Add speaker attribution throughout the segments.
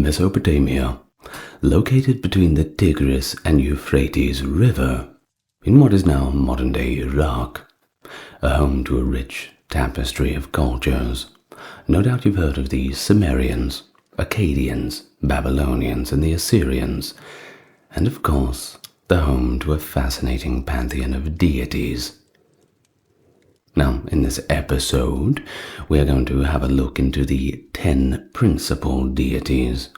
Speaker 1: Mesopotamia, located between the Tigris and Euphrates River, in what is now modern-day Iraq, a home to a rich tapestry of cultures. No doubt you've heard of the Sumerians, Akkadians, Babylonians, and the Assyrians, and of course, the home to a fascinating pantheon of deities. Now, in this episode, we are going to have a look into the 10 principal deities,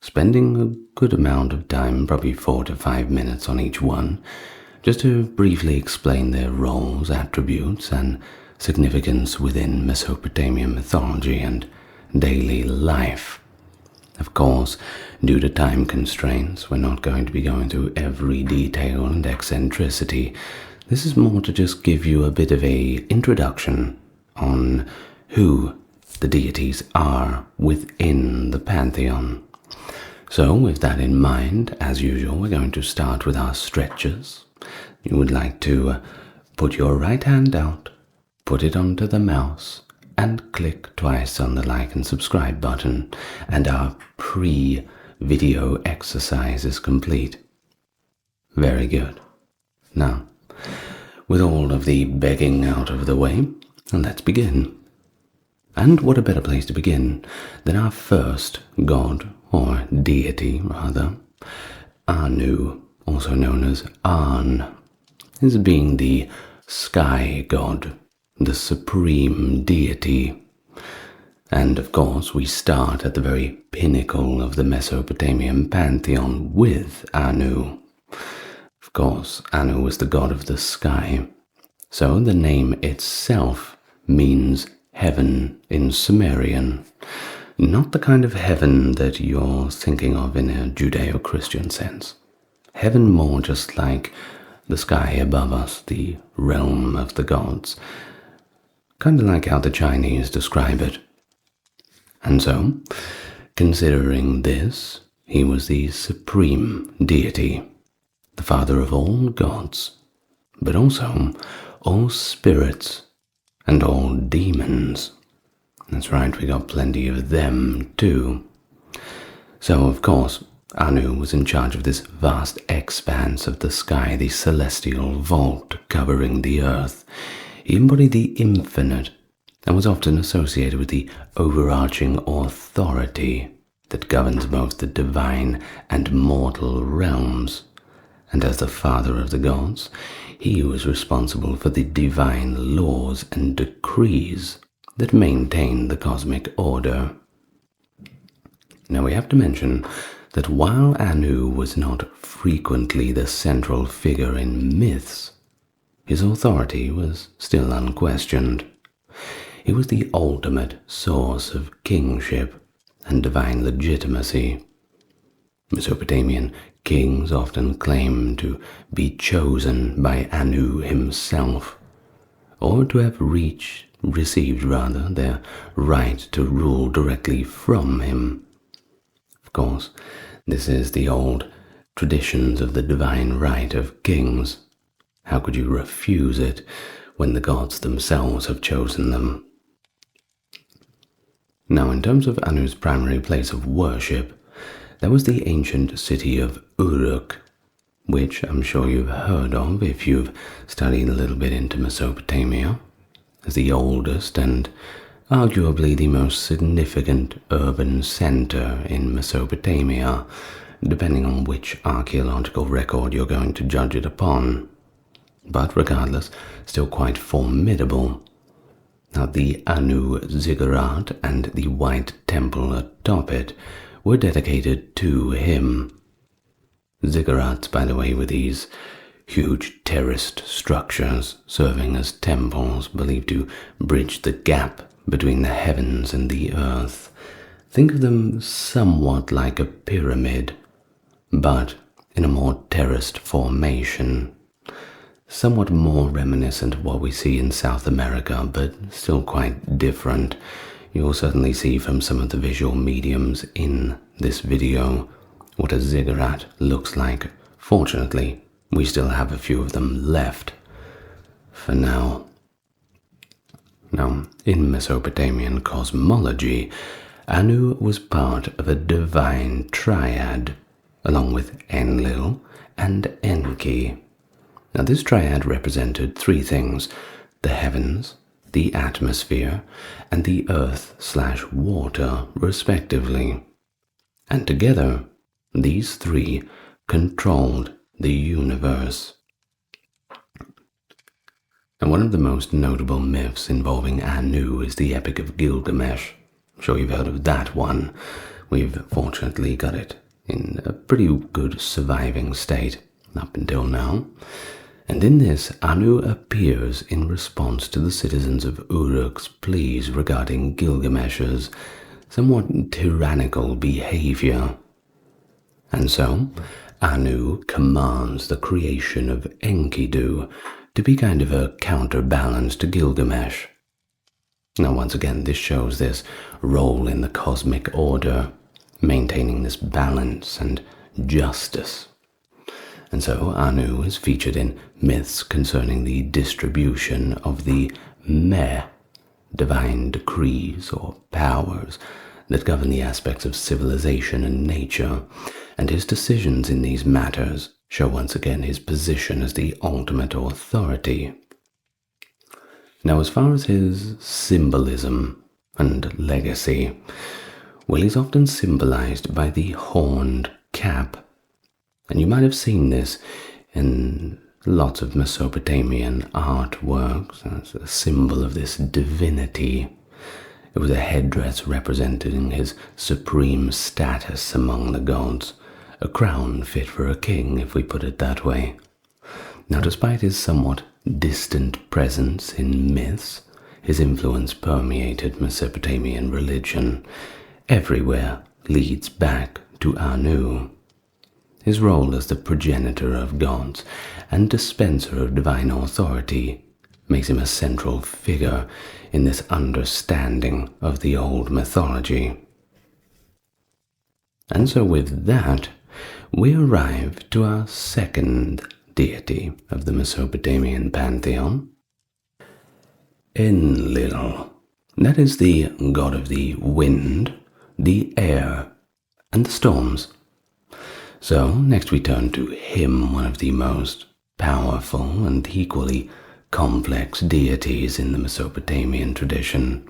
Speaker 1: spending a good amount of time, probably 4 to 5 minutes on each one, just to briefly explain their roles, attributes, and significance within Mesopotamian mythology and daily life. Of course, due to time constraints, we're not going to be going through every detail and eccentricity. This is more to just give you a bit of a introduction on who the deities are within the pantheon. So with that in mind, as usual, we're going to start with our stretches. You would like to put your right hand out, put it onto the mouse, and click twice on the like and subscribe button, and our pre-video exercise is complete. Very good. Now, with all of the begging out of the way, let's begin. And what a better place to begin than our first god, or deity rather, Anu, also known as An, as being the sky god, the supreme deity. And of course, we start at the very pinnacle of the Mesopotamian Pantheon with Anu. Of course, Anu was the god of the sky, so the name itself means heaven in Sumerian. Not the kind of heaven that you're thinking of in a Judeo-Christian sense. Heaven more just like the sky above us, the realm of the gods. Kind of like how the Chinese describe it. And so, considering this, he was the supreme deity, the father of all gods, but also all spirits and all demons. That's right, we got plenty of them too. So, of course, Anu was in charge of this vast expanse of the sky, the celestial vault covering the earth. He embodied the infinite and was often associated with the overarching authority that governs both the divine and mortal realms. And as the father of the gods, he was responsible for the divine laws and decrees that maintain the cosmic order. Now we have to mention that while Anu was not frequently the central figure in myths, his authority was still unquestioned. He was the ultimate source of kingship and divine legitimacy. Mesopotamian kings often claimed to be chosen by Anu himself, or to have received their right to rule directly from him. Of course, this is the old traditions of the divine right of kings. How could you refuse it when the gods themselves have chosen them? Now, in terms of Anu's primary place of worship, there was the ancient city of Uruk, which I'm sure you've heard of if you've studied a little bit into Mesopotamia, as the oldest and arguably the most significant urban center in Mesopotamia, depending on which archaeological record you're going to judge it upon. But regardless, still quite formidable. Now, the Anu ziggurat and the White Temple atop it were dedicated to him. Ziggurats, by the way, were these huge terraced structures serving as temples believed to bridge the gap between the heavens and the earth. Think of them somewhat like a pyramid, but in a more terraced formation. Somewhat more reminiscent of what we see in South America, but still quite different. You'll certainly see from some of the visual mediums in this video what a ziggurat looks like. Fortunately, we still have a few of them left for now. Now, in Mesopotamian cosmology, Anu was part of a divine triad, along with Enlil and Enki. Now this triad represented three things: the heavens, the atmosphere, and the earth/water, respectively. And together, these three controlled the universe. And one of the most notable myths involving Anu is the Epic of Gilgamesh. I'm sure you've heard of that one. We've fortunately got it in a pretty good surviving state up until now. And in this, Anu appears in response to the citizens of Uruk's pleas regarding Gilgamesh's somewhat tyrannical behavior. And so, Anu commands the creation of Enkidu to be kind of a counterbalance to Gilgamesh. Now once again, this shows this role in the cosmic order, maintaining this balance and justice. And so Anu is featured in myths concerning the distribution of the meh, divine decrees or powers that govern the aspects of civilization and nature, and his decisions in these matters show once again his position as the ultimate authority. Now as far as his symbolism and legacy, well, he's often symbolized by the horned cap. And you might have seen this in lots of Mesopotamian artworks as a symbol of this divinity. It was a headdress representing his supreme status among the gods, a crown fit for a king, if we put it that way. Now, despite his somewhat distant presence in myths, his influence permeated Mesopotamian religion. Everywhere leads back to Anu. His role as the progenitor of gods and dispenser of divine authority makes him a central figure in this understanding of the old mythology. And so with that, we arrive to our second deity of the Mesopotamian Pantheon, Enlil. That is the god of the wind, the air, and the storms. So next we turn to him, one of the most powerful and equally complex deities in the Mesopotamian tradition.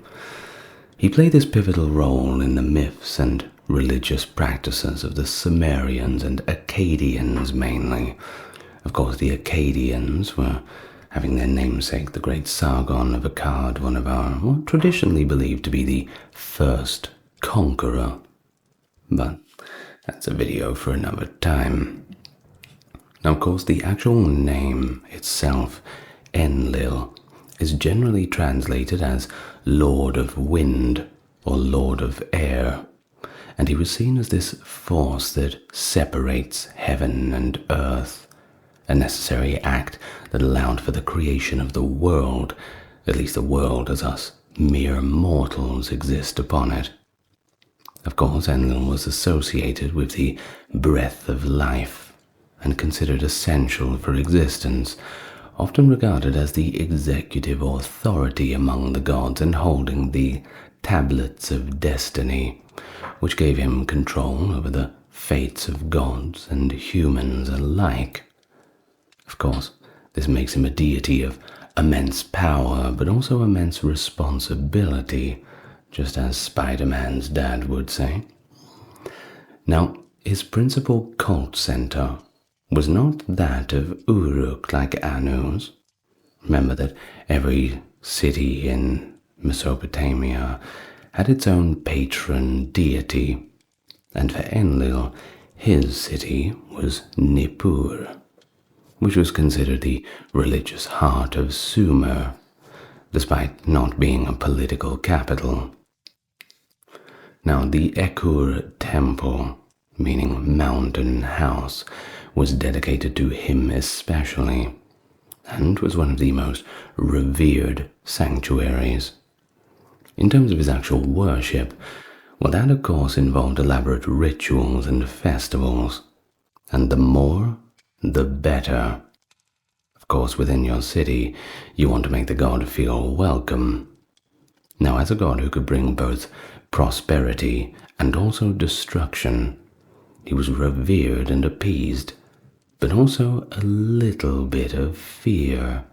Speaker 1: He played this pivotal role in the myths and religious practices of the Sumerians and Akkadians mainly. Of course, the Akkadians were having their namesake, the great Sargon of Akkad, one of our, well, traditionally believed to be the first conqueror. But that's a video for another time. Now, of course, the actual name itself, Enlil, is generally translated as Lord of Wind or Lord of Air, and he was seen as this force that separates heaven and earth, a necessary act that allowed for the creation of the world, at least the world as us mere mortals exist upon it. Of course, Enlil was associated with the breath of life and considered essential for existence, often regarded as the executive authority among the gods and holding the tablets of destiny, which gave him control over the fates of gods and humans alike. Of course, this makes him a deity of immense power, but also immense responsibility, just as Spider-Man's dad would say. Now, his principal cult center was not that of Uruk like Anu's. Remember that every city in Mesopotamia had its own patron deity, and for Enlil, his city was Nippur, which was considered the religious heart of Sumer, despite not being a political capital. Now, the Ekur temple, meaning mountain house, was dedicated to him especially, and was one of the most revered sanctuaries. In terms of his actual worship, well, that of course involved elaborate rituals and festivals, and the more, the better. Of course, within your city, you want to make the god feel welcome. Now, as a god who could bring both prosperity and also destruction. He was revered and appeased, but also a little bit of fear.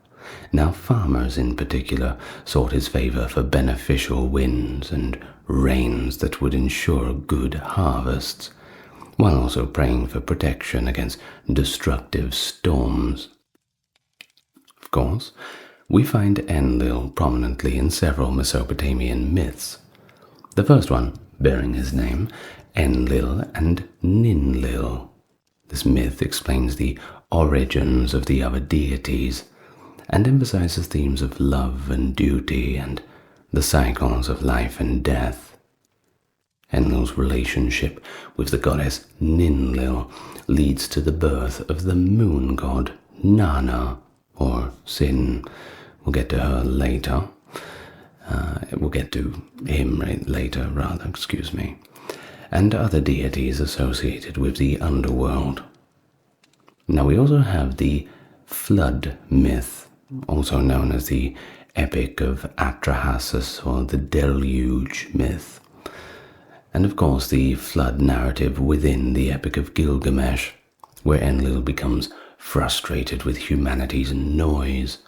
Speaker 1: Now farmers in particular sought his favor for beneficial winds and rains that would ensure good harvests, while also praying for protection against destructive storms. Of course, we find Enlil prominently in several Mesopotamian myths. The first one, bearing his name, Enlil and Ninhursag. This myth explains the origins of the other deities and emphasizes themes of love and duty and the cycles of life and death. Enlil's relationship with the goddess Ninhursag leads to the birth of the moon god Nanna, or Sin. We'll get to her later. We'll get to him later, and other deities associated with the underworld. Now we also have the flood myth, also known as the Epic of Atrahasis or the Deluge myth, and of course the flood narrative within the Epic of Gilgamesh, where Enlil becomes frustrated with humanity's noise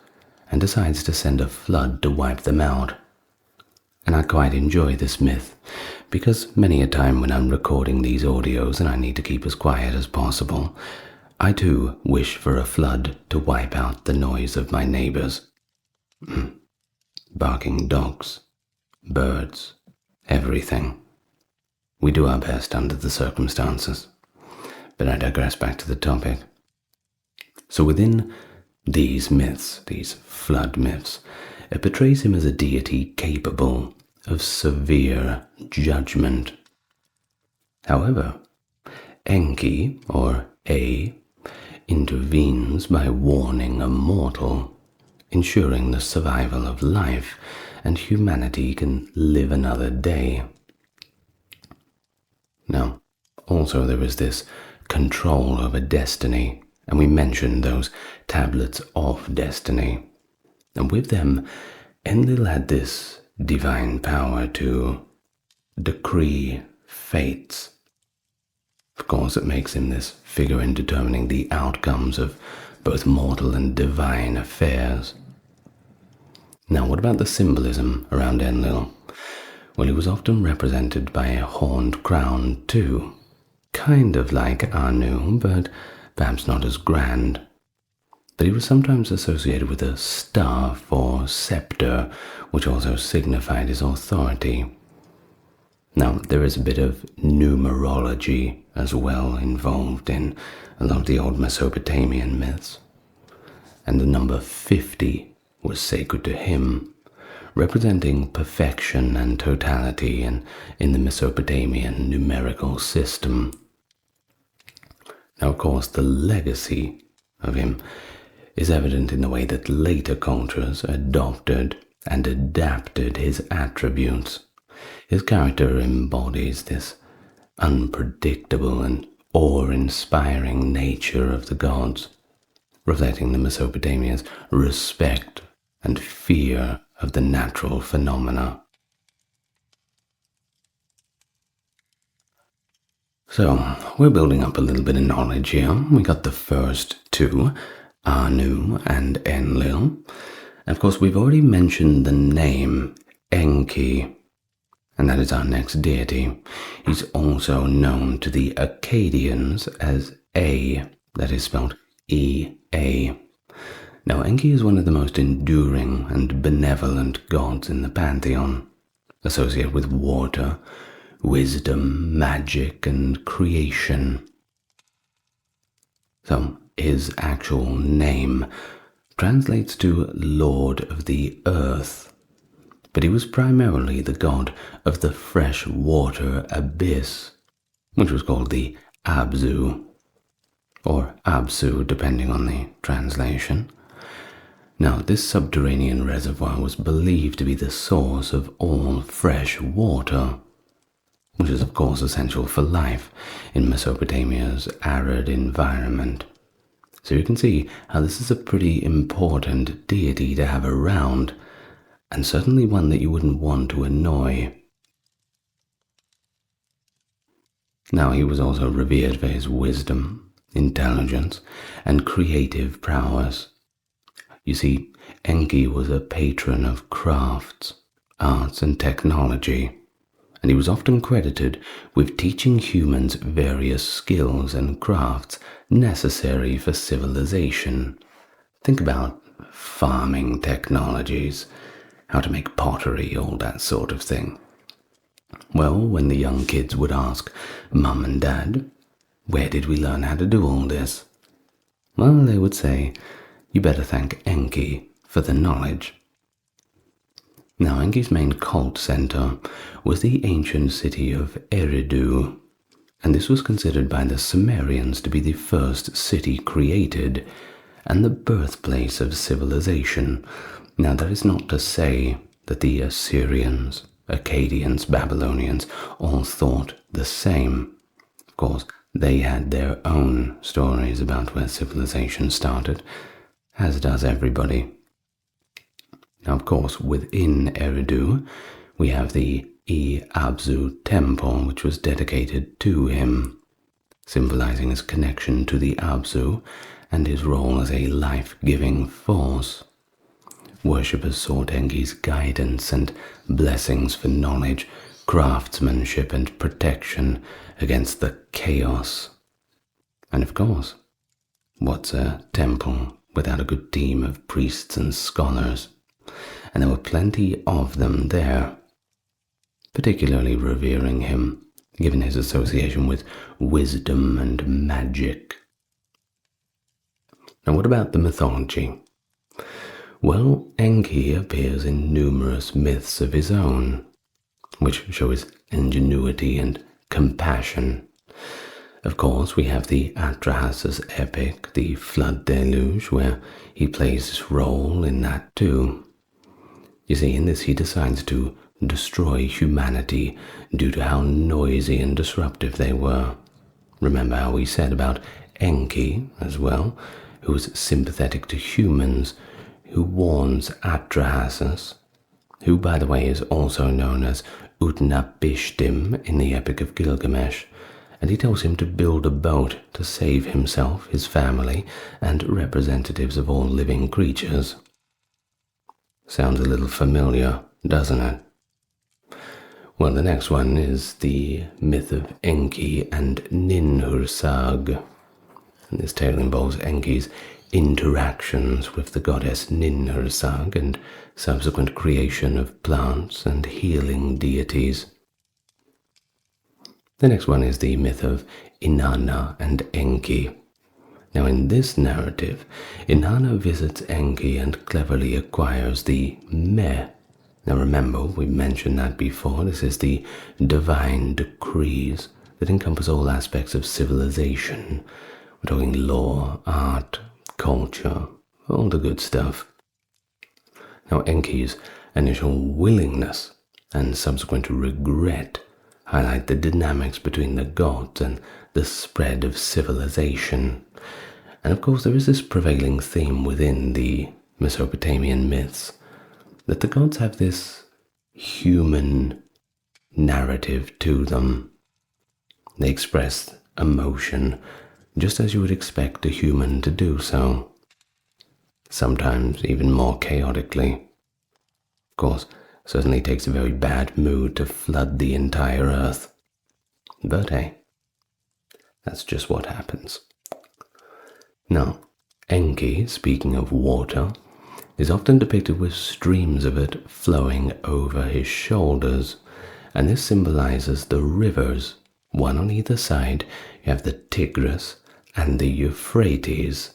Speaker 1: and decides to send a flood to wipe them out. And I quite enjoy this myth, because many a time when I'm recording these audios and I need to keep as quiet as possible, I too wish for a flood to wipe out the noise of my neighbors. Barking dogs, birds, everything. We do our best under the circumstances. But I digress back to the topic. So within these myths, these flood myths, it portrays him as a deity capable of severe judgment. However, Enki, or A, intervenes by warning a mortal, ensuring the survival of life and humanity can live another day. Now, also there is this control over destiny, and we mentioned those tablets of destiny. And with them, Enlil had this divine power to decree fates. Of course, it makes him this figure in determining the outcomes of both mortal and divine affairs. Now, what about the symbolism around Enlil? Well, he was often represented by a horned crown too, kind of like Anu, but perhaps not as grand. But he was sometimes associated with a staff or scepter, which also signified his authority. Now, there is a bit of numerology as well involved in a lot of the old Mesopotamian myths. And the number 50 was sacred to him, representing perfection and totality in the Mesopotamian numerical system. Now, of course, the legacy of him is evident in the way that later cultures adopted and adapted his attributes. His character embodies this unpredictable and awe-inspiring nature of the gods, reflecting the Mesopotamians' respect and fear of the natural phenomena. So, we're building up a little bit of knowledge here. We got the first two, Anu and Enlil. And of course, we've already mentioned the name Enki, and that is our next deity. He's also known to the Akkadians as A, that is spelled E-A. Now, Enki is one of the most enduring and benevolent gods in the Pantheon, associated with water, wisdom, magic, and creation. So, his actual name translates to Lord of the Earth, but he was primarily the god of the fresh water abyss, which was called the Abzu, or Absu, depending on the translation. Now, this subterranean reservoir was believed to be the source of all fresh water, which is of course essential for life in Mesopotamia's arid environment. So you can see how this is a pretty important deity to have around, and certainly one that you wouldn't want to annoy. Now, he was also revered for his wisdom, intelligence, and creative prowess. You see, Enki was a patron of crafts, arts, and technology, and he was often credited with teaching humans various skills and crafts necessary for civilization. Think about farming technologies, how to make pottery, all that sort of thing. Well, when the young kids would ask, "Mum and Dad, where did we learn how to do all this?" Well, they would say, "You better thank Enki for the knowledge." Now, Enki's main cult center was the ancient city of Eridu, and this was considered by the Sumerians to be the first city created and the birthplace of civilization. Now, that is not to say that the Assyrians, Akkadians, Babylonians all thought the same. Of course, they had their own stories about where civilization started, as does everybody. Now, of course, within Eridu, we have the Abzu temple, which was dedicated to him, symbolizing his connection to the Abzu and his role as a life-giving force. Worshippers sought Enki's guidance and blessings for knowledge, craftsmanship, and protection against the chaos. And of course, what's a temple without a good team of priests and scholars? And there were plenty of them there, particularly revering him, given his association with wisdom and magic. Now, what about the mythology? Well, Enki appears in numerous myths of his own, which show his ingenuity and compassion. Of course, we have the Atrahasis epic, the Flood Deluge, where he plays his role in that too. You see, in this he decides to destroy humanity due to how noisy and disruptive they were. Remember how we said about Enki as well, who is sympathetic to humans, who warns Atrahasis, who, by the way, is also known as Utnapishtim in the Epic of Gilgamesh, and he tells him to build a boat to save himself, his family, and representatives of all living creatures. Sounds a little familiar, doesn't it? Well, the next one is the myth of Enki and Ninhursag. And this tale involves Enki's interactions with the goddess Ninhursag and subsequent creation of plants and healing deities. The next one is the myth of Inanna and Enki. Now, in this narrative, Inanna visits Enki and cleverly acquires the meh. Now, remember, we mentioned that before. This is the divine decrees that encompass all aspects of civilization. We're talking law, art, culture, all the good stuff. Now, Enki's initial willingness and subsequent regret highlight the dynamics between the gods and the spread of civilization. And of course, there is this prevailing theme within the Mesopotamian myths that the gods have this human narrative to them. They express emotion just as you would expect a human to do so, sometimes even more chaotically. Of course, it certainly takes a very bad mood to flood the entire earth. But hey, that's just what happens. Now, Enki, speaking of water, is often depicted with streams of it flowing over his shoulders, and this symbolizes the rivers. One on either side, you have the Tigris and the Euphrates,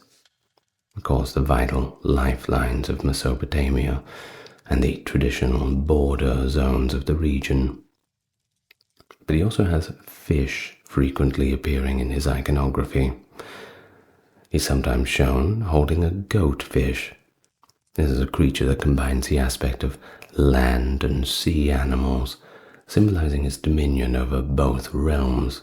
Speaker 1: of course the vital lifelines of Mesopotamia and the traditional border zones of the region. But he also has fish frequently appearing in his iconography. He's sometimes shown holding a goatfish. This is a creature that combines the aspect of land and sea animals, symbolizing his dominion over both realms.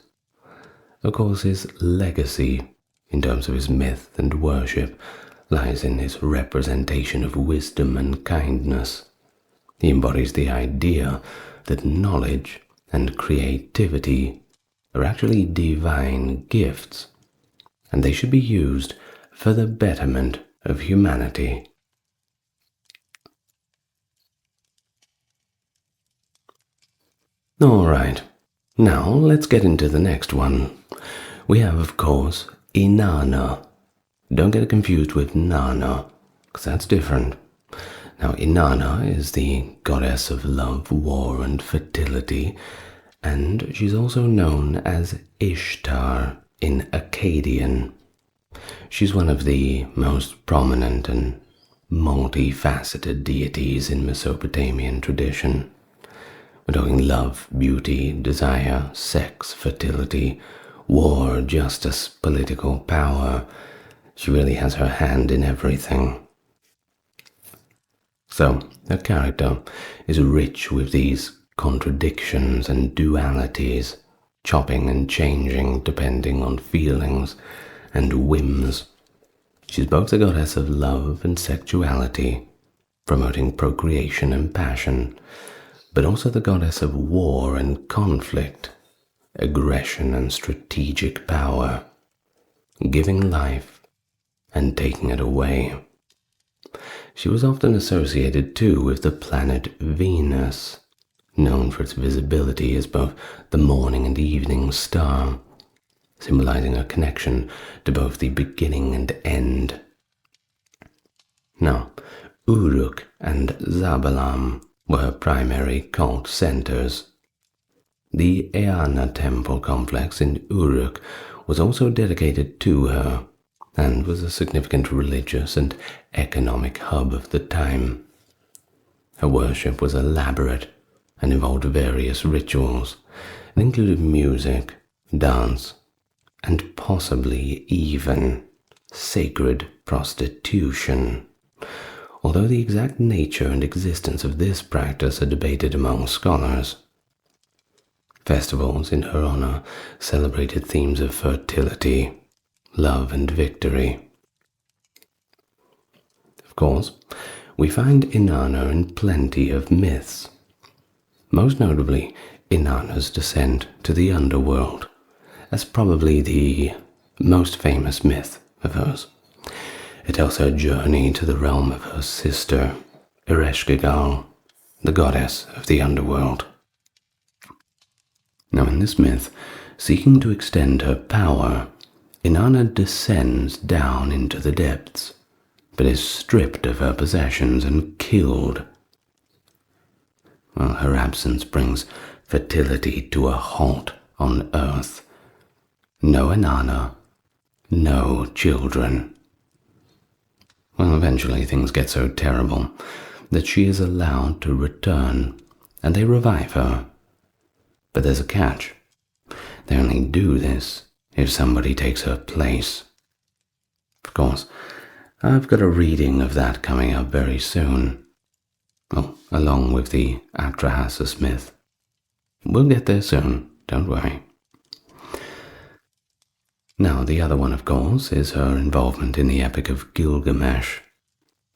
Speaker 1: Of course, his legacy, in terms of his myth and worship, lies in his representation of wisdom and kindness. He embodies the idea that knowledge and creativity are actually divine gifts, and they should be used for the betterment of humanity. Alright, now let's get into the next one. We have, of course, Inanna. Don't get it confused with Nanna, because that's different. Now, Inanna is the goddess of love, war, and fertility, and she's also known as Ishtar in Akkadian. She's one of the most prominent and multifaceted deities in Mesopotamian tradition. We're talking love, beauty, desire, sex, fertility, war, justice, political power. She really has her hand in everything. So, her character is rich with these contradictions and dualities, chopping and changing depending on feelings and whims. She's both the goddess of love and sexuality, promoting procreation and passion, but also the goddess of war and conflict, aggression and strategic power, giving life and taking it away. She was often associated too with the planet Venus, known for its visibility as both the morning and evening star, symbolizing a connection to both the beginning and end. Now, Uruk and Zabalam were primary cult centers. The Eanna temple complex in Uruk was also dedicated to her and was a significant religious and economic hub of the time. Her worship was elaborate and involved various rituals and included music, dance, and possibly even sacred prostitution. Although the exact nature and existence of this practice are debated among scholars. Festivals in her honor celebrated themes of fertility, love, and victory. Of course, we find Inanna in plenty of myths, most notably Inanna's descent to the underworld, as probably the most famous myth of hers. It tells her journey to the realm of her sister, Ereshkigal, the goddess of the underworld. Now in this myth, seeking to extend her power, Inanna descends down into the depths, but is stripped of her possessions and killed. Well, her absence brings fertility to a halt on earth. No Inanna, no children. Well, eventually things get so terrible that she is allowed to return, and they revive her. But there's a catch. They only do this if somebody takes her place. Of course, I've got a reading of that coming up very soon. Well, along with the Atrahasis myth. We'll get there soon, don't worry. Now, the other one, of course, is her involvement in the Epic of Gilgamesh.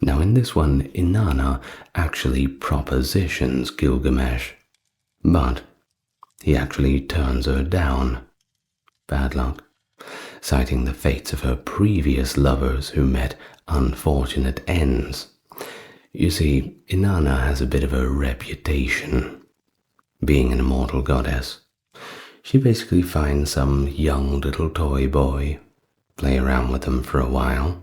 Speaker 1: Now, in this one, Inanna actually propositions Gilgamesh, but he actually turns her down. Bad luck. Citing the fates of her previous lovers who met unfortunate ends. You see, Inanna has a bit of a reputation. Being an immortal goddess, she basically finds some young little toy boy, play around with them for a while,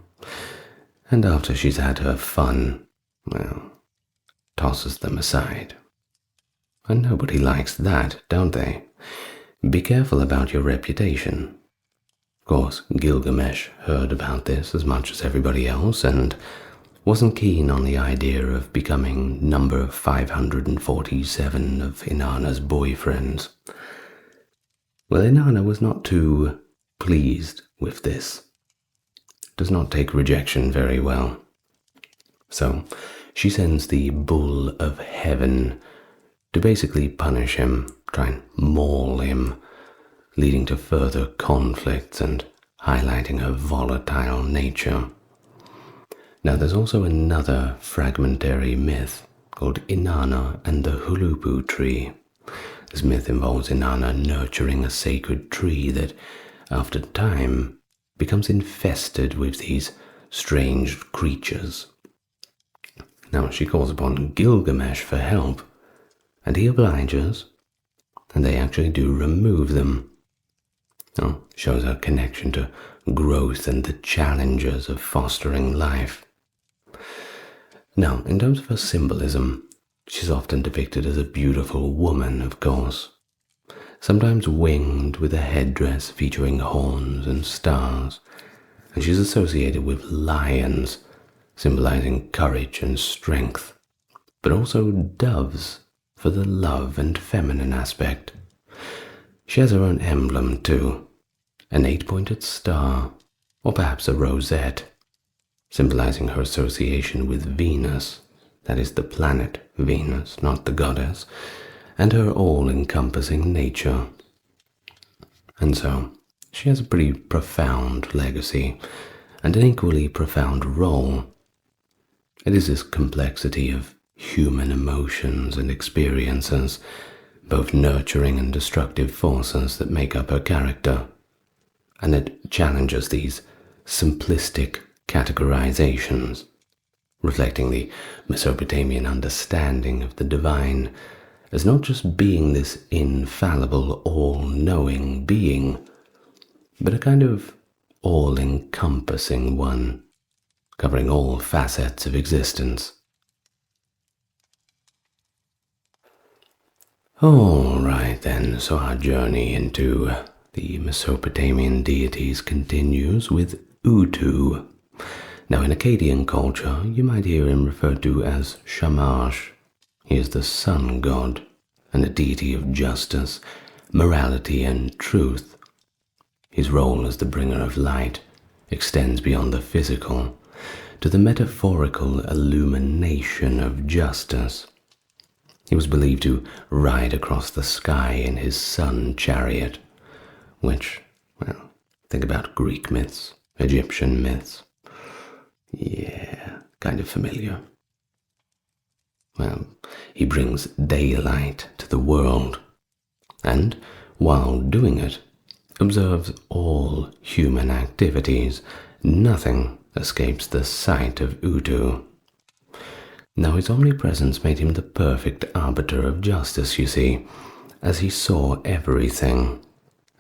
Speaker 1: and after she's had her fun, well, tosses them aside. And nobody likes that, don't they? Be careful about your reputation. Of course, Gilgamesh heard about this as much as everybody else and wasn't keen on the idea of becoming number 547 of Inanna's boyfriends. Well, Inanna was not too pleased with this. Does not take rejection very well. So, she sends the Bull of Heaven to basically punish him, try and maul him, leading to further conflicts and highlighting her volatile nature. Now, there's also another fragmentary myth called Inanna and the Hulupu tree. This myth involves Inanna nurturing a sacred tree that, after time, becomes infested with these strange creatures. Now she calls upon Gilgamesh for help, and he obliges, and they actually do remove them. Now, shows her connection to growth and the challenges of fostering life. Now, in terms of her symbolism, she's often depicted as a beautiful woman, of course, sometimes winged with a headdress featuring horns and stars, and she's associated with lions, symbolizing courage and strength, but also doves for the love and feminine aspect. She has her own emblem too, an 8-pointed star, or perhaps a rosette, symbolizing her association with Venus, that is the planet Venus, not the goddess, and her all-encompassing nature. And so, she has a pretty profound legacy, and an equally profound role. It is this complexity of human emotions and experiences, both nurturing and destructive forces, that make up her character, and it challenges these simplistic categorizations, reflecting the Mesopotamian understanding of the divine as not just being this infallible, all-knowing being, but a kind of all-encompassing one, covering all facets of existence. All right then, so our journey into the Mesopotamian deities continues with Utu. Now, in Akkadian culture, you might hear him referred to as Shamash. He is the sun god and a deity of justice, morality, and truth. His role as the bringer of light extends beyond the physical to the metaphorical illumination of justice. He was believed to ride across the sky in his sun chariot, which, well, think about Greek myths, Egyptian myths. Yeah, kind of familiar. Well, he brings daylight to the world, and, while doing it, observes all human activities. Nothing escapes the sight of Utu. Now, his omnipresence made him the perfect arbiter of justice, you see, as he saw everything,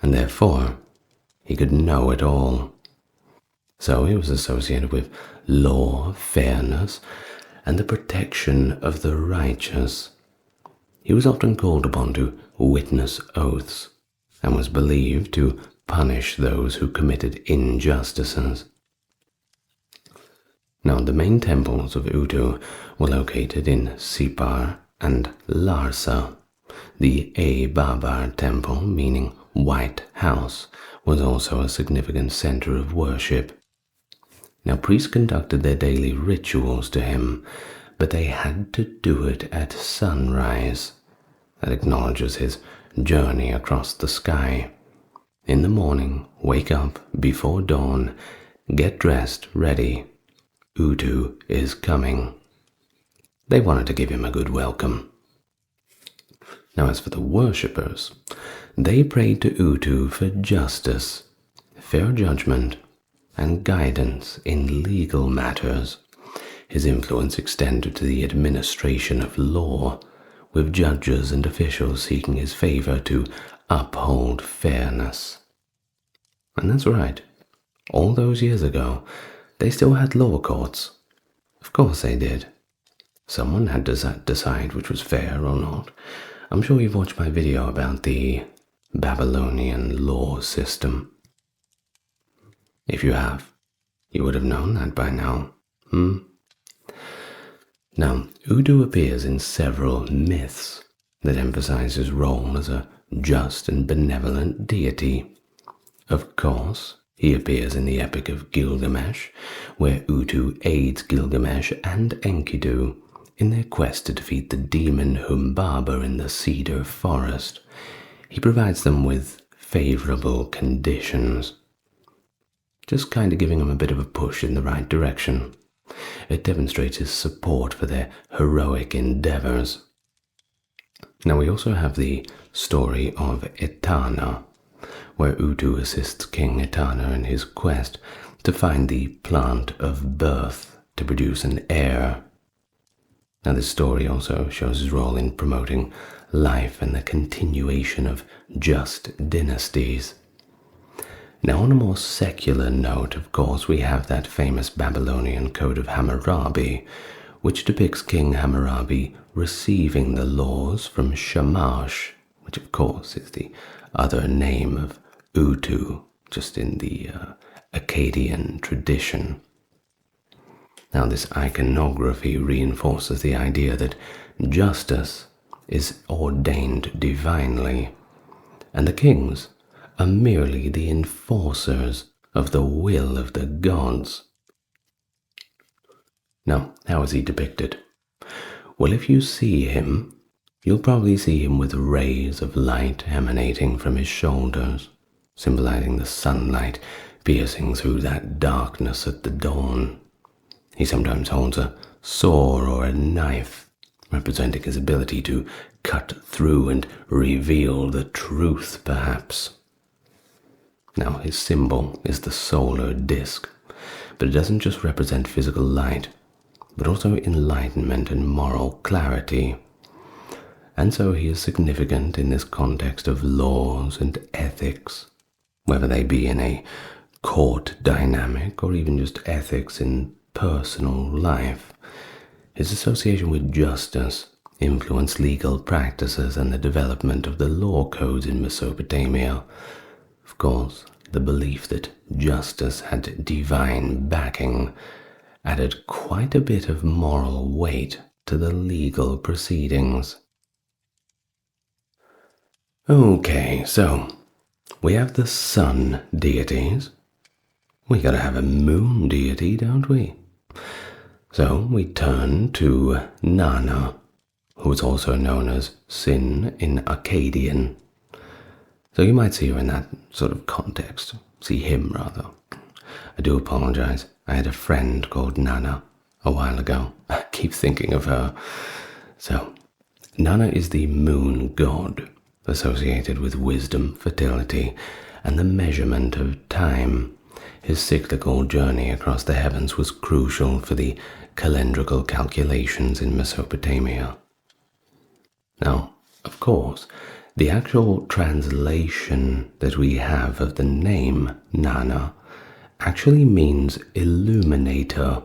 Speaker 1: and therefore he could know it all. So he was associated with law, fairness, and the protection of the righteous. He was often called upon to witness oaths, and was believed to punish those who committed injustices. Now, the main temples of Utu were located in Sipar and Larsa. The Babar temple, meaning White House, was also a significant center of worship. Now, priests conducted their daily rituals to him, but they had to do it at sunrise. That acknowledges his journey across the sky. In the morning, wake up before dawn, get dressed, ready. Utu is coming. They wanted to give him a good welcome. Now, as for the worshippers, they prayed to Utu for justice, fair judgment, and guidance in legal matters. His influence extended to the administration of law, with judges and officials seeking his favor to uphold fairness. And that's right. All those years ago, they still had law courts. Of course they did. Someone had to decide which was fair or not. I'm sure you've watched my video about the Babylonian law system. If you have, you would have known that by now. Now, Utu appears in several myths that emphasize his role as a just and benevolent deity. Of course, he appears in the Epic of Gilgamesh, where Utu aids Gilgamesh and Enkidu in their quest to defeat the demon Humbaba in the cedar forest. He provides them with favorable conditions, just kind of giving them a bit of a push in the right direction. It demonstrates his support for their heroic endeavors. Now we also have the story of Inanna, where Utu assists King Inanna in his quest to find the plant of birth to produce an heir. Now this story also shows his role in promoting life and the continuation of just dynasties. Now on a more secular note, of course, we have that famous Babylonian Code of Hammurabi, which depicts King Hammurabi receiving the laws from Shamash, which of course is the other name of Utu, just in the Akkadian tradition. Now this iconography reinforces the idea that justice is ordained divinely, and the kings are merely the enforcers of the will of the gods. Now, how is he depicted? Well, if you see him, you'll probably see him with rays of light emanating from his shoulders, symbolizing the sunlight piercing through that darkness at the dawn. He sometimes holds a sword or a knife, representing his ability to cut through and reveal the truth, perhaps. Now, his symbol is the solar disk, but it doesn't just represent physical light, but also enlightenment and moral clarity. And so he is significant in this context of laws and ethics, whether they be in a court dynamic or even just ethics in personal life. His association with justice influenced legal practices and the development of the law codes in Mesopotamia. Of course, the belief that justice had divine backing added quite a bit of moral weight to the legal proceedings. Okay, so we have the sun deities. We gotta have a moon deity, don't we? So we turn to Nanna, who is also known as Sin in Akkadian. So you might see her in that sort of context. See him, rather. I do apologize. I had a friend called Nanna a while ago. I keep thinking of her. So, Nanna is the moon god, associated with wisdom, fertility, and the measurement of time. His cyclical journey across the heavens was crucial for the calendrical calculations in Mesopotamia. Now, of course, the actual translation that we have of the name Nanna actually means illuminator,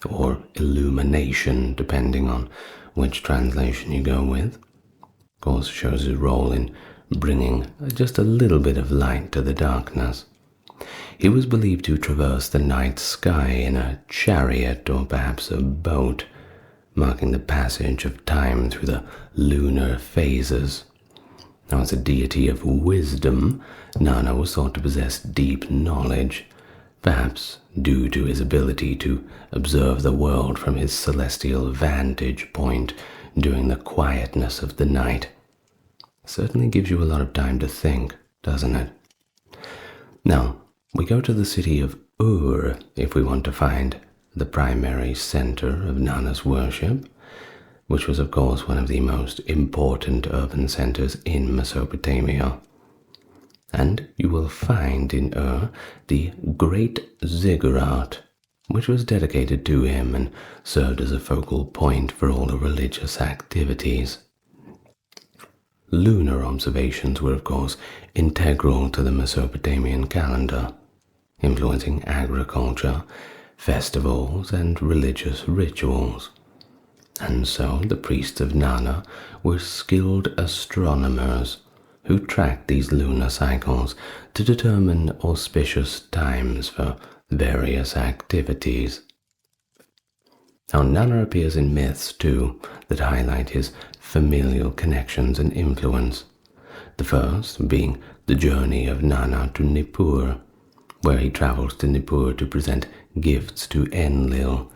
Speaker 1: or illumination, depending on which translation you go with. Of course, shows his role in bringing just a little bit of light to the darkness. He was believed to traverse the night sky in a chariot or perhaps a boat, marking the passage of time through the lunar phases. Now, as a deity of wisdom, Nanna was thought to possess deep knowledge, perhaps due to his ability to observe the world from his celestial vantage point during the quietness of the night. Certainly gives you a lot of time to think, doesn't it? Now, we go to the city of Ur if we want to find the primary center of Nanna's worship, which was of course one of the most important urban centers in Mesopotamia. And you will find in Ur the Great Ziggurat, which was dedicated to him and served as a focal point for all the religious activities. Lunar observations were of course integral to the Mesopotamian calendar, influencing agriculture, festivals, and religious rituals. And so the priests of Nanna were skilled astronomers who tracked these lunar cycles to determine auspicious times for various activities. Now, Nanna appears in myths too that highlight his familial connections and influence. The first being the journey of Nanna to Nippur, where he travels to Nippur to present gifts to Enlil.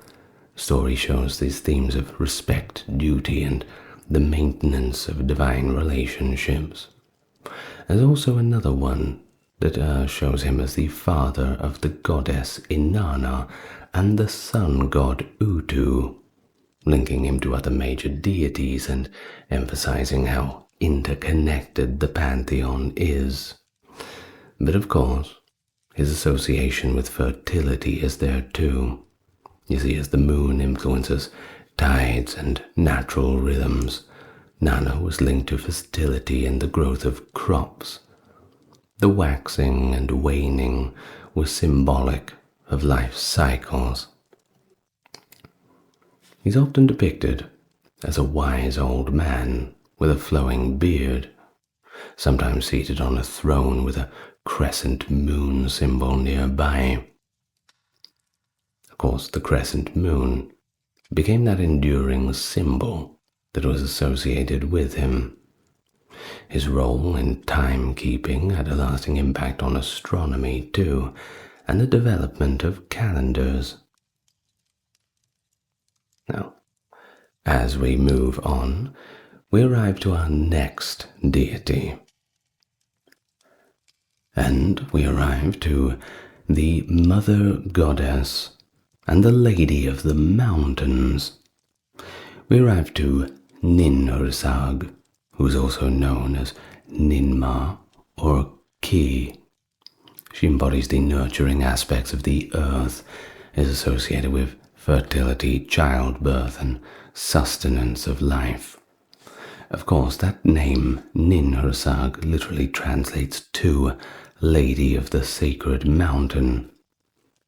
Speaker 1: The story shows these themes of respect, duty, and the maintenance of divine relationships. There's also another one that shows him as the father of the goddess Inanna and the sun god Utu. linking him to other major deities and emphasizing how interconnected the pantheon is. But of course, his association with fertility is there too. You see, as the moon influences tides and natural rhythms, Nanna was linked to fertility and the growth of crops. The waxing and waning was symbolic of life's cycles. He's often depicted as a wise old man with a flowing beard, sometimes seated on a throne with a crescent moon symbol nearby. Of course, the crescent moon became that enduring symbol that was associated with him. His role in timekeeping had a lasting impact on astronomy too, and the development of calendars. Now, as we move on, we arrive to our next deity. And we arrive to the mother goddess and the lady of the mountains. We arrive to Ninhursag, who is also known as Ninma or Ki. She embodies the nurturing aspects of the earth, is associated with fertility, childbirth, and sustenance of life. Of course, that name, Ninhursag, literally translates to Lady of the Sacred Mountain,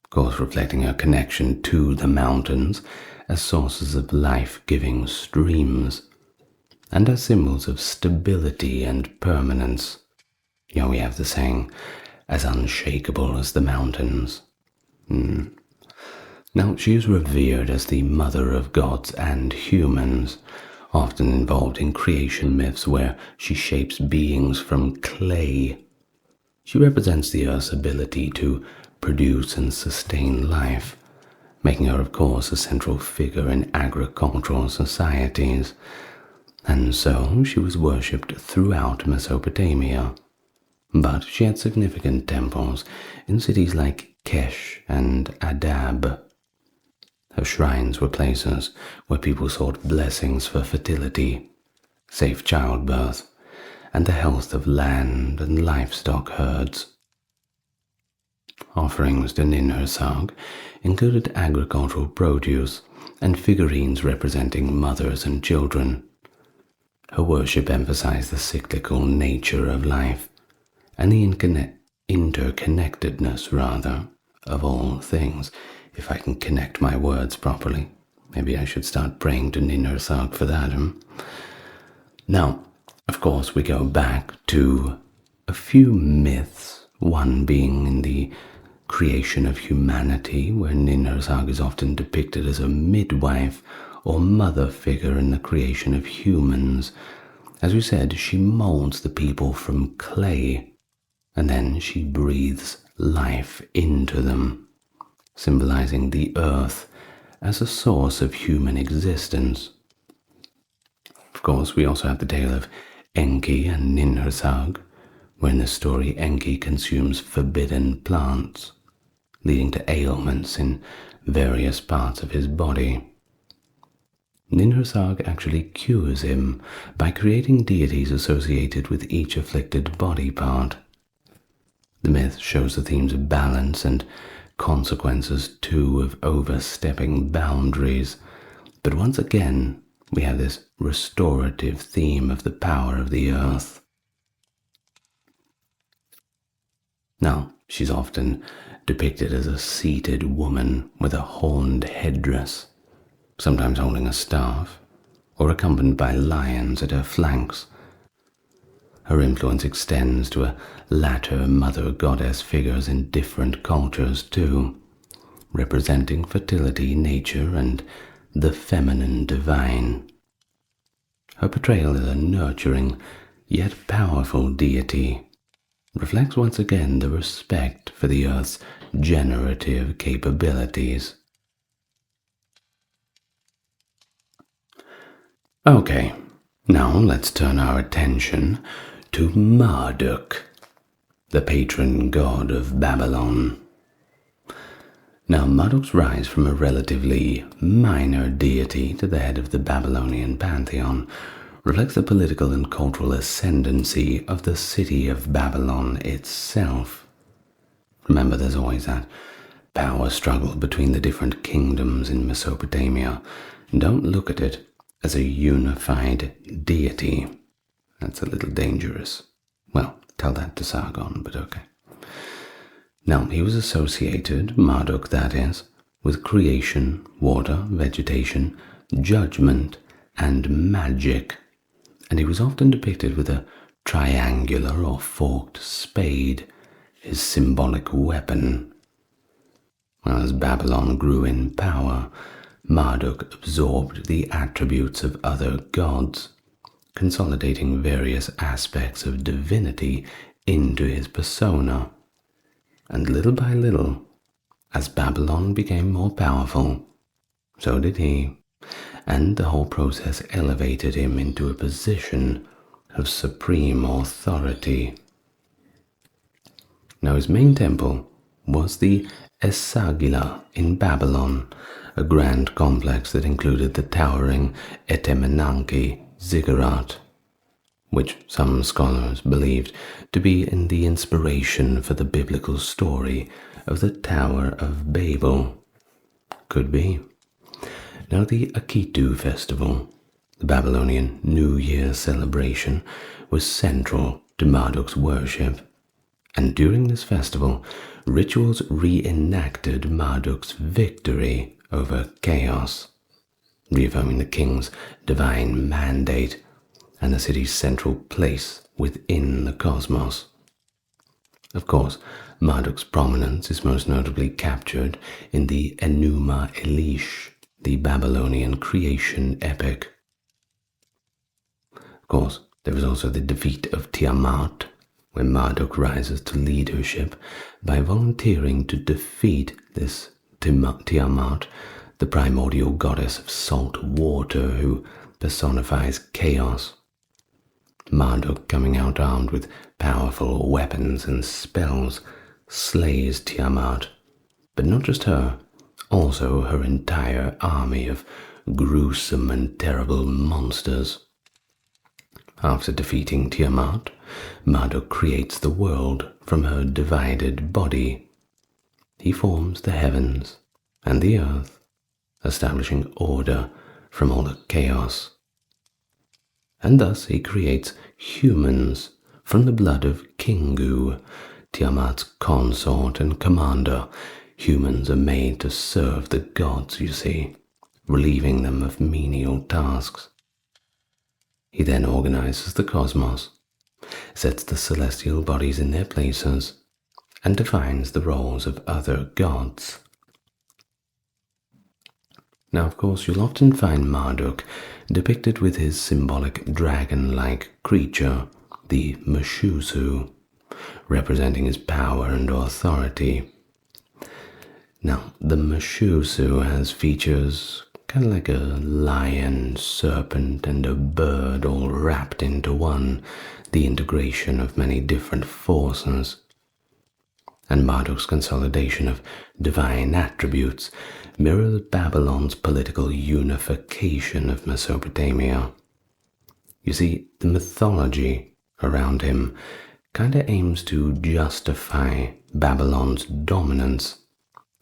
Speaker 1: of course reflecting her connection to the mountains as sources of life-giving streams, and as symbols of stability and permanence. We have the saying, as unshakable as the mountains. Now, she is revered as the mother of gods and humans, often involved in creation myths where she shapes beings from clay. She represents the earth's ability to produce and sustain life, making her, of course, a central figure in agricultural societies. And so she was worshipped throughout Mesopotamia. But she had significant temples in cities like Kesh and Adab. Her shrines were places where people sought blessings for fertility, safe childbirth, and the health of land and livestock herds. Offerings to Ninhursag included agricultural produce and figurines representing mothers and children. Her worship emphasized the cyclical nature of life and the interconnectedness, of all things. If I can connect my words properly. Maybe I should start praying to Ninhursag for that. Now, of course, we go back to a few myths, one being in the creation of humanity, where Ninhursag is often depicted as a midwife or mother figure in the creation of humans. As we said, she molds the people from clay, and then she breathes life into them, symbolizing the earth as a source of human existence. Of course, we also have the tale of Enki and Ninhursag, where in the story Enki consumes forbidden plants, leading to ailments in various parts of his body. Ninhursag actually cures him by creating deities associated with each afflicted body part. The myth shows the themes of balance and consequences too of overstepping boundaries, but once again we have this restorative theme of the power of the earth. Now, she's often depicted as a seated woman with a horned headdress, sometimes holding a staff, or accompanied by lions at her flanks. Her influence extends to a latter mother goddess figures in different cultures too, representing fertility, nature, and the feminine divine. Her portrayal as a nurturing yet powerful deity reflects once again the respect for the earth's generative capabilities. Okay, now let's turn our attention to Marduk, the patron god of Babylon. Now, Marduk's rise from a relatively minor deity to the head of the Babylonian Pantheon reflects the political and cultural ascendancy of the city of Babylon itself. Remember, there's always that power struggle between the different kingdoms in Mesopotamia. Don't look at it as a unified deity. That's a little dangerous. Well, tell that to Sargon, but okay. Now, he was associated, Marduk that is, with creation, water, vegetation, judgment, and magic, and he was often depicted with a triangular or forked spade, his symbolic weapon. Well, as Babylon grew in power, Marduk absorbed the attributes of other gods, consolidating various aspects of divinity into his persona. And little by little, as Babylon became more powerful, so did he, and the whole process elevated him into a position of supreme authority. Now, his main temple was the Ereshkigal in Babylon, a grand complex that included the towering Etemenanki ziggurat, which some scholars believed to be in the inspiration for the biblical story of the Tower of Babel. Could be. Now, the Akitu festival, the Babylonian New Year celebration, was central to Marduk's worship, and during this festival, rituals reenacted Marduk's victory over chaos, reaffirming the king's divine mandate and the city's central place within the cosmos. Of course, Marduk's prominence is most notably captured in the Enuma Elish, the Babylonian creation epic. Of course, there is also the defeat of Tiamat, where Marduk rises to leadership by volunteering to defeat this Tiamat, the primordial goddess of salt water who personifies chaos. Marduk, coming out armed with powerful weapons and spells, slays Tiamat, but not just her, also her entire army of gruesome and terrible monsters. After defeating Tiamat, Marduk creates the world from her divided body. He forms the heavens and the earth, establishing order from all the chaos. And thus he creates humans from the blood of Kingu, Tiamat's consort and commander. Humans are made to serve the gods, you see, relieving them of menial tasks. He then organizes the cosmos, sets the celestial bodies in their places, and defines the roles of other gods. Now, of course, you'll often find Marduk depicted with his symbolic dragon-like creature, the Meshusu, representing his power and authority. Now, the Meshusu has features kind of like a lion, serpent, and a bird all wrapped into one, the integration of many different forces. And Marduk's consolidation of divine attributes mirrors Babylon's political unification of Mesopotamia. You see, the mythology around him kind of aims to justify Babylon's dominance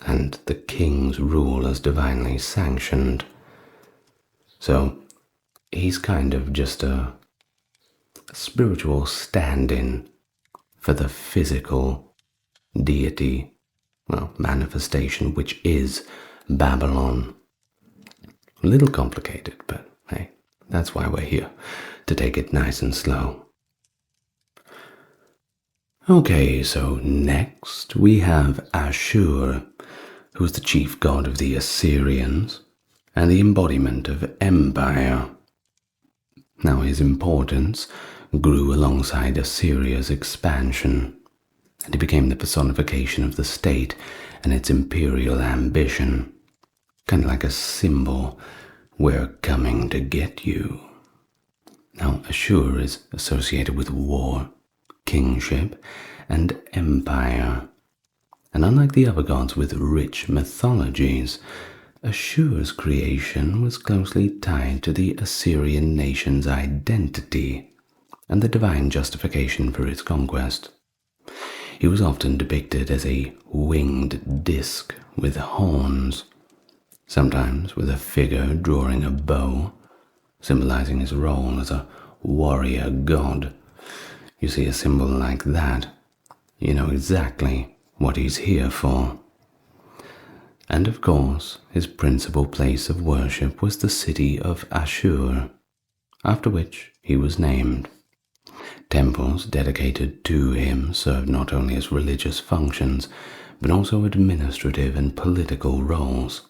Speaker 1: and the king's rule as divinely sanctioned. So he's kind of just a spiritual stand-in for the physical deity, manifestation, which is Babylon. A little complicated, but hey, that's why we're here, to take it nice and slow. Okay, so next we have Ashur, who is the chief god of the Assyrians and the embodiment of empire. Now, his importance grew alongside Assyria's expansion, and he became the personification of the state and its imperial ambition, kind of like a symbol, "We're coming to get you." Now, Ashur is associated with war, kingship, and empire, And unlike the other gods with rich mythologies, Ashur's creation was closely tied to the Assyrian nation's identity and the divine justification for its conquest. He was often depicted as a winged disk with horns, sometimes with a figure drawing a bow, symbolizing his role as a warrior god. You see a symbol like that, you know exactly what he's here for. And of course, his principal place of worship was the city of Ashur, after which he was named. Temples dedicated to him served not only as religious functions, but also administrative and political roles.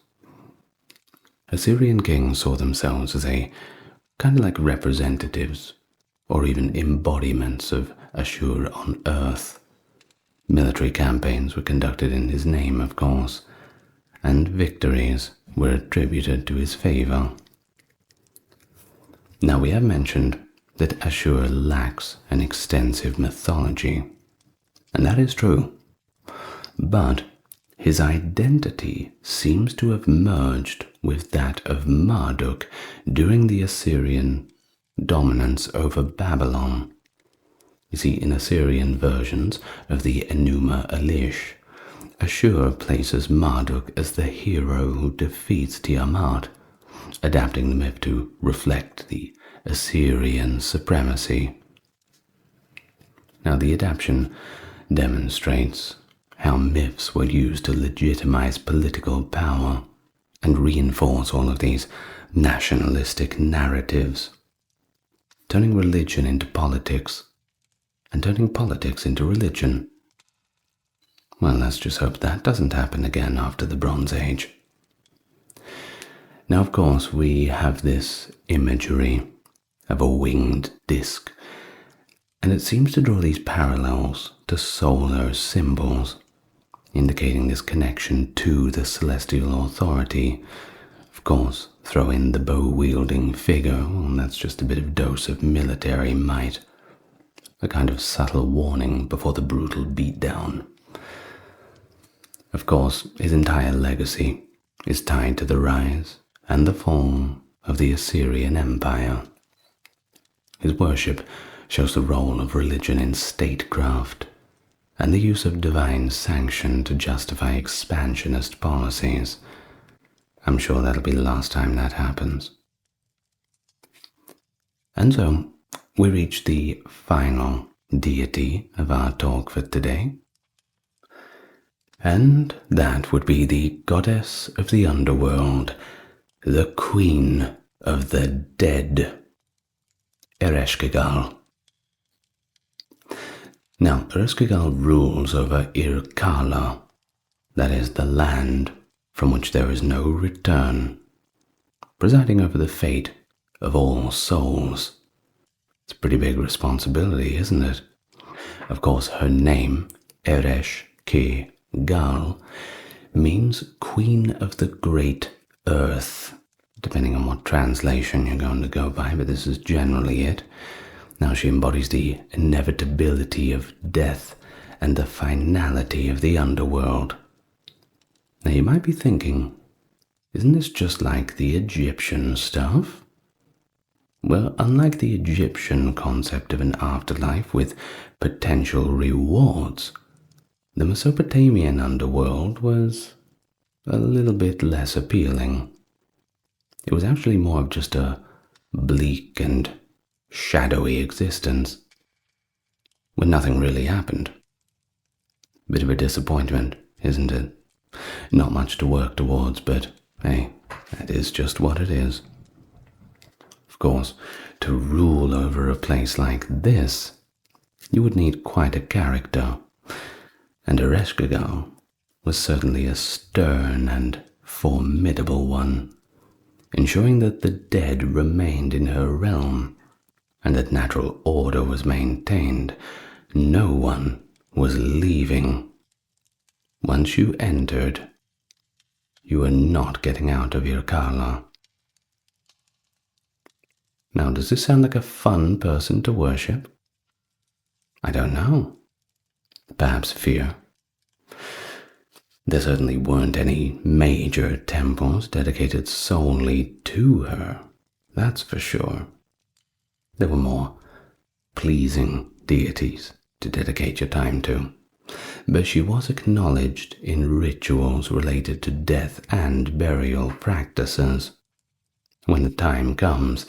Speaker 1: Assyrian kings saw themselves as a kind of like representatives, or even embodiments of Ashur on earth. Military campaigns were conducted in his name, of course, and victories were attributed to his favor. Now we have mentioned that Ashur lacks an extensive mythology, and that is true, but his identity seems to have merged with that of Marduk during the Assyrian dominance over Babylon. You see, in Assyrian versions of the Enuma Elish, Ashur places Marduk as the hero who defeats Tiamat, adapting the myth to reflect the Assyrian supremacy. Now, the adaptation demonstrates how myths were used to legitimize political power and reinforce all of these nationalistic narratives, turning religion into politics and turning politics into religion. Well, let's just hope that doesn't happen again after the Bronze Age. Now, of course, we have this imagery of a winged disk, and it seems to draw these parallels to solar symbols, indicating this connection to the celestial authority. Of course, throw in the bow-wielding figure, and that's just a bit of dose of military might, a kind of subtle warning before the brutal beatdown. Of course, his entire legacy is tied to the rise and the fall of the Assyrian Empire. His worship shows the role of religion in statecraft and the use of divine sanction to justify expansionist policies. I'm sure that'll be the last time that happens. And so, we reach the final deity of our talk for today, and that would be the goddess of the underworld, the queen of the dead, Ereshkigal. Now, Ereshkigal rules over Irkala, that is the land from which there is no return, presiding over the fate of all souls. It's a pretty big responsibility, isn't it? Of course, her name, Ereshkigal, means Queen of the Great Earth, depending on what translation you're going to go by, but this is generally it. Now, she embodies the inevitability of death and the finality of the underworld. Now, you might be thinking, isn't this just like the Egyptian stuff? Well, unlike the Egyptian concept of an afterlife with potential rewards, the Mesopotamian underworld was a little bit less appealing. It was actually more of just a bleak and shadowy existence, when nothing really happened. Bit of a disappointment, isn't it? Not much to work towards, but hey, that is just what it is. Of course, to rule over a place like this, you would need quite a character, and Ereshkigal was certainly a stern and formidable one, ensuring that the dead remained in her realm and that natural order was maintained. No one was leaving. Once you entered, you were not getting out of Irkala. Now, does this sound like a fun person to worship? I don't know. Perhaps fear. There certainly weren't any major temples dedicated solely to her, that's for sure. There were more pleasing deities to dedicate your time to, but she was acknowledged in rituals related to death and burial practices. When the time comes,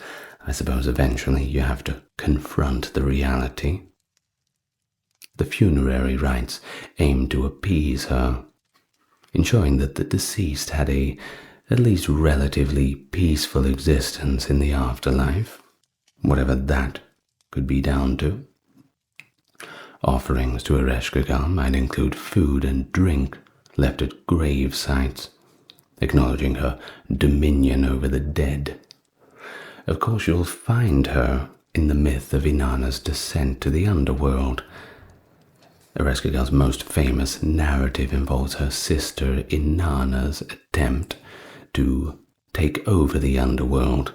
Speaker 1: I suppose eventually you have to confront the reality. The funerary rites aimed to appease her, ensuring that the deceased had at least relatively peaceful existence in the afterlife, whatever that could be down to. Offerings to Ereshkigal might include food and drink left at grave sites, acknowledging her dominion over the dead. Of course, you'll find her in the myth of Inanna's descent to the underworld. Ereshkigal's most famous narrative involves her sister Inanna's attempt to take over the underworld.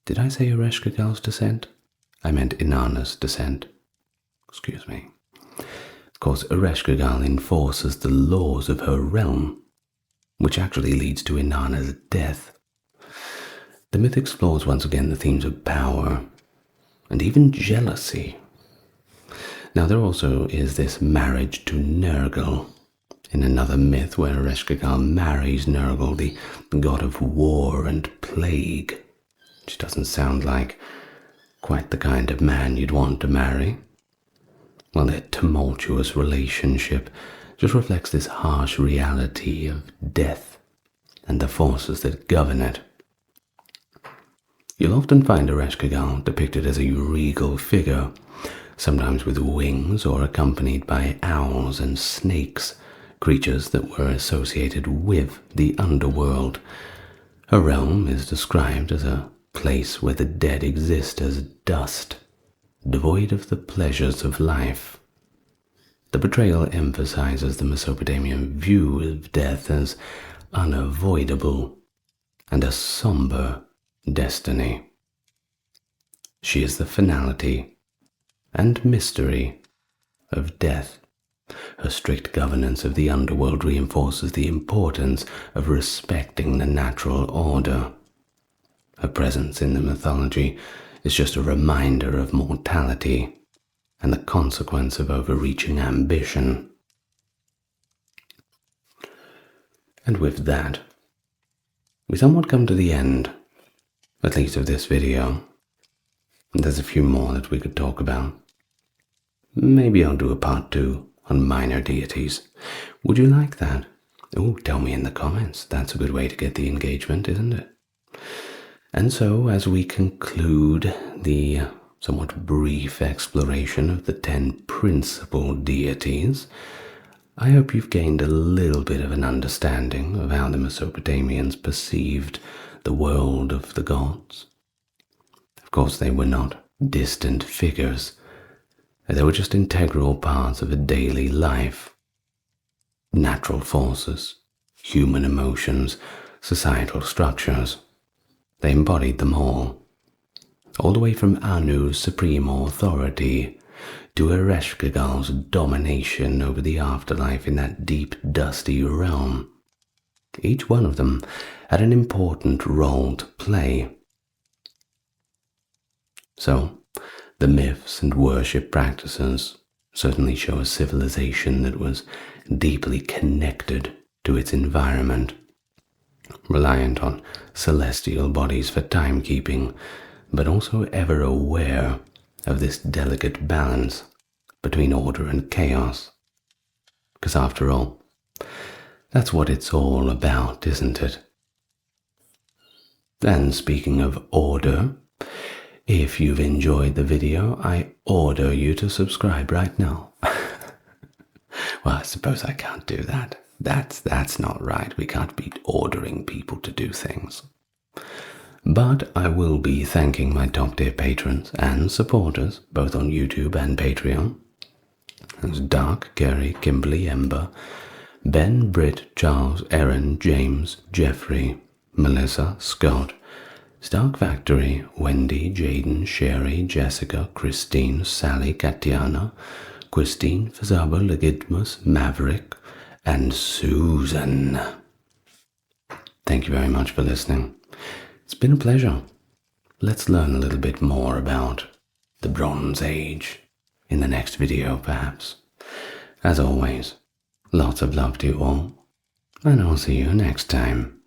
Speaker 1: Did I say Ereshkigal's descent? I meant Inanna's descent. Excuse me. Of course, Ereshkigal enforces the laws of her realm, which actually leads to Inanna's death. The myth explores once again the themes of power and even jealousy. Now, there also is this marriage to Nergal in another myth where Ereshkigal marries Nergal, the god of war and plague, which doesn't sound like quite the kind of man you'd want to marry. Well, their tumultuous relationship just reflects this harsh reality of death and the forces that govern it. You'll often find Ereshkigal depicted as a regal figure, sometimes with wings or accompanied by owls and snakes, creatures that were associated with the underworld. Her realm is described as a place where the dead exist as dust, devoid of the pleasures of life. The portrayal emphasizes the Mesopotamian view of death as unavoidable and a somber destiny. She is the finality and mystery of death. Her strict governance of the underworld reinforces the importance of respecting the natural order. Her presence in the mythology is just a reminder of mortality and the consequence of overreaching ambition. And with that, we somewhat come to the end, at least of this video. There's a few more that we could talk about. Maybe I'll do a part 2 on minor deities. Would you like that? Oh, tell me in the comments. That's a good way to get the engagement, isn't it? And so, as we conclude the somewhat brief exploration of the 10 principal deities, I hope you've gained a little bit of an understanding of how the Mesopotamians perceived the world of the gods. Of course, they were not distant figures. They were just integral parts of a daily life. Natural forces, human emotions, societal structures. They embodied them all the way from Anu's supreme authority to Ereshkigal's domination over the afterlife in that deep, dusty realm. Each one of them had an important role to play. So, the myths and worship practices certainly show a civilization that was deeply connected to its environment, reliant on celestial bodies for timekeeping, but also ever aware of this delicate balance between order and chaos. Because after all, that's what it's all about, isn't it? And speaking of order, if you've enjoyed the video, I order you to subscribe right now. Well, I suppose I can't do that. That's not right. We can't be ordering people to do things. But I will be thanking my top tier patrons and supporters, both on YouTube and Patreon. There's Dark, Gary, Kimberly, Ember, Ben, Britt, Charles, Erin, James, Jeffrey, Melissa, Scott, Stark Factory, Wendy, Jaden, Sherry, Jessica, Christine, Sally, Katiana, Christine, Fazaba, Legitmus, Maverick, and Susan. Thank you very much for listening. It's been a pleasure. Let's learn a little bit more about the Bronze Age in the next video, perhaps. As always, lots of love to you all, and I'll see you next time.